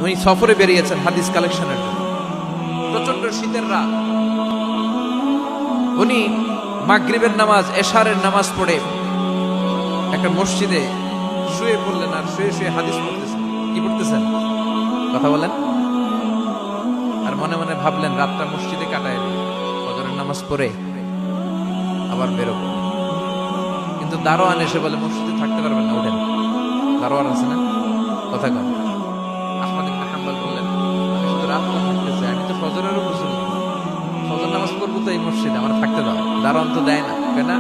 উনি সফরে বেরিয়েছেন হাদিস কালেকশনের জন্য। প্রচন্ড শীতের রাত, উনি মাগরিবের নামাজ, এশারের নামাজ পড়ে একটা মসজিদে শুয়ে পড়লেন, আর শুয়ে শুয়ে হাদিস পড়তেছেন। কি পড়তেছেন? কথা বলেন। আর মনে মনে ভাবলেন রাতটা মসজিদে কাটায় ফজরের নামাজ পড়ে আবার বেরোবো। কিন্তু দারোয়ান এসে বলে মসজিদে থাকতে পারবেন না, ওঠেন। দারোয়ান আছে না, কথা কন। আহমদ ইবনে হাম্বল বললেন আমি শুধু রাতটা থাকতে চাই, আমি তো ফজরেরও বুঝলি, ফজর নামাজ পড়বো তো এই মসজিদে, আমার থাকতে দাও। দারোয়ান তো দেয় না, কেনা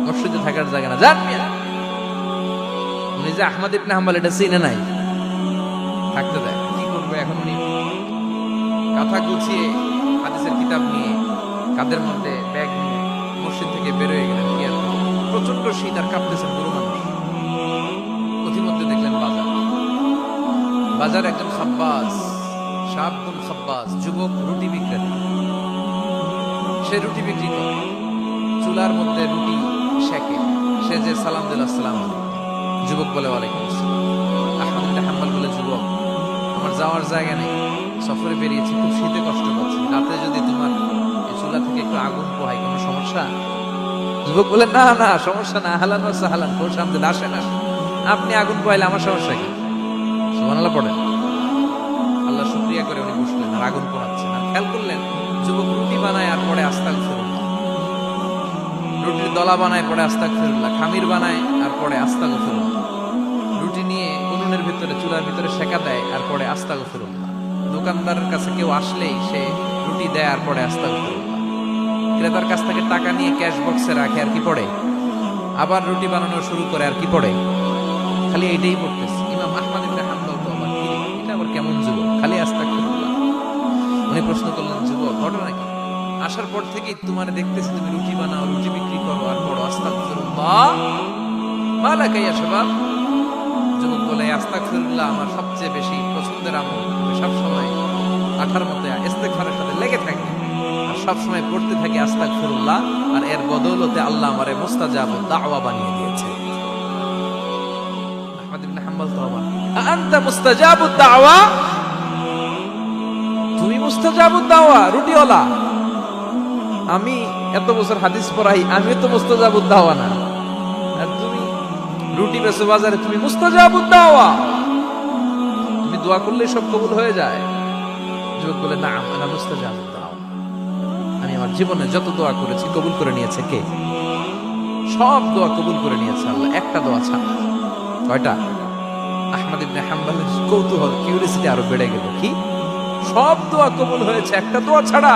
মসজিদে থাকার জায়গা না, যান মিয়া। উনি যে আহমদ ইবনে হাম্বল এটা চিনে নাই, থাকতে দেয়। কি করবে এখন? উনি কাঁথা গুছিয়ে হাদিসের কিতাব নিয়ে কাঁধের মধ্যে ব্যাগ নিয়ে মসজিদ থেকে বেরোয় গেলেন। কি আর প্রচন্ড শীত, আর কাঁপতেছেন বুড়ো মানুষ। পথিমধ্যে দেখলেন বাজার, বাজার একজন খাব্বাস, শাবুন খাব্বাস, যুবক রুটি বিক্রেতা। সে রুটি বিক্রি করে, চুলার মধ্যে রুটি সেকে। সে যে সালাম দিল আসসালাম, যুবক বলে ওয়ালাইকুম আসসালাম। আহমদ ইবনে হাম্বল বলে যুবক আমার যাওয়ার জায়গা নেই, সফরে বেরিয়েছি, খুব শীতে কষ্ট পাচ্ছি, রাতে যদি তোমার এই চুলা থেকে একটু আগুন পোহাই কোনো সমস্যা? যুবক বলে না না সমস্যা না, আহলান ওয়া সাহলান, বসে আমাদের আসেন আসেন, আপনি আগুন পোহাইলে আমার সমস্যা কি? সুবহানাল্লাহ পড়েন। আল্লাহ শুকরিয়া করে উনি বসলেন, আর আগুন পোহাচ্ছেন। আর খেয়াল করলেন যুবক রুটি বানায় আর পরে আস্তাগফিরুল্লাহ, রুটির দলা বানায় পরে আস্তাগফিরুল্লাহ, খামির বানায় আর পরে আস্তাগফিরুল্লাহ, রুটি নিয়ে উনুনের ভিতরে চুলার ভিতরে সেকা দেয় আর পরে আস্তাগফিরুল্লাহ, দোকানদারের কাছে কেউ আসলেই সে রুটি দেয় আর পরে আস্তাগফিরুল্লাহ, ক্রেতার কাছ থেকে টাকা নিয়ে ক্যাশ বক্সে রাখে আর কি পড়ে, আবার রুটি বানানো শুরু করে আর কি পড়ে, খালি এইটাই পড়তেছে। ইমাম আহমদ ইবনে হাম্বল তো আবার কি, এটা আবার কেমন যুবক, খালি আস্তাগফিরুল্লাহ। উনি প্রশ্ন করলেন যুবক ঘটনা কি? আসার পর থেকেই তোমার দেখতেছি তুমি রুটি বানাও, রুটি বিক্রি করো আর পড়ো আস্তাগফিরুল্লাহ, মালাকা ইয়া শাবাব। যুবক বলে আস্তাগফিরুল্লাহ আমার সবচেয়ে বেশি পছন্দের আমল, আমি সবসময় আঠার মতো ইস্তেগফারের সাথে লেগে থাকি আর সবসময় পড়তে থাকি আস্তাগফিরুল্লাহ, আর এর বদৌলতে আল্লাহ আমারে মুস্তাজাবুদ দাওয়া বানিয়ে দিয়েছে। আহমদ ইবনে হাম্বল তওবা, আনতা মুস্তাজাবুদ দাওয়া, তুমি মুস্তাজাবুদ দাওয়া রুটিওয়ালা। আমি এত বছর হাদিস পড়াই, আমি তো মুস্তাজাবুদ দাওয়া না, আর তুমি রুটি বেচো বাজারে, তুমি মুস্তাজাবুদ দাওয়া, তুমি দোয়া করলে সব কবুল হয়ে যায়। যুবক বলে না আনা মুস্তাজাবুদ দাওয়া, আমি আমার জীবনে যত দোয়া করেছি কবুল করে নিয়েছে কে? সব দোয়া কবুল করে নিয়েছে আল্লাহ, একটা দোয়া ছাড়া। কয়টা? আহমদ ইবনে হাম্বলের কৌতূহল, কিউরিয়াসিটি আরো বেড়ে গেল। কি? সব দোয়া কবুল হয়েছে একটা দোয়া ছাড়া।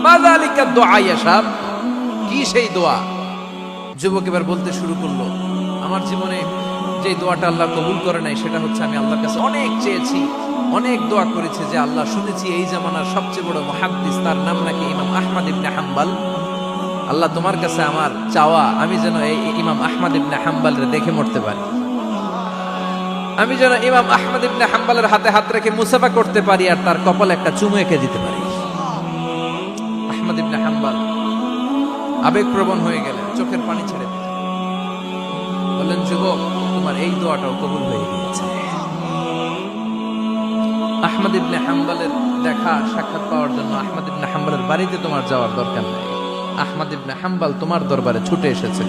মাযালিকা দুআ ইয়া শাব, কি সেই দোয়া? যুবক এবার বলতে শুরু করলো আমার জীবনে যে দোয়াটা আল্লাহ কবুল করে নাই সেটা হচ্ছে আমি আল্লাহর কাছে অনেক চেয়েছি, অনেক দোয়া করেছি যে আল্লাহ শুনেছি এই জামানার সবচেয়ে বড় মুহাদ্দিস, তার নাম নাকি ইমাম আহমদ ইবনে হাম্বল। আল্লাহ তোমার কাছে আমার চাওয়া আমি যেন এই ইমাম আহমদ ইবনে হাম্বলের দেখে মরতে পারি, আমি যেন ইমাম আহমদ ইবনে হাম্বলের হাতে হাত রেখে মুসাফা করতে পারি আর তার কপালে একটা চুমু এঁকে দিতে পারি। আহমদ ইবনে হাম্বল আবেগপ্রবণ হয়ে গেলেন, চোখের পানি ছেড়ে দিলেন, বললেন যুবক তোমার এই দোয়াটাও কবুল হয়ে গিয়েছে। আহমদ ইবনে হাম্বলের দেখা সাক্ষাৎ পাওয়ার জন্য আহমদ ইবনে হাম্বলের বাড়িতে তোমার যাওয়ার দরকার নাই, আহমদ ইবনে হাম্বল তোমার দরবারে ছুটে এসেছে।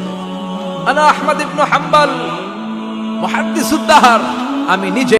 আনা আহমদ ইবনে হাম্বল মুহাদ্দিসুদ দাহর, আমি নিজে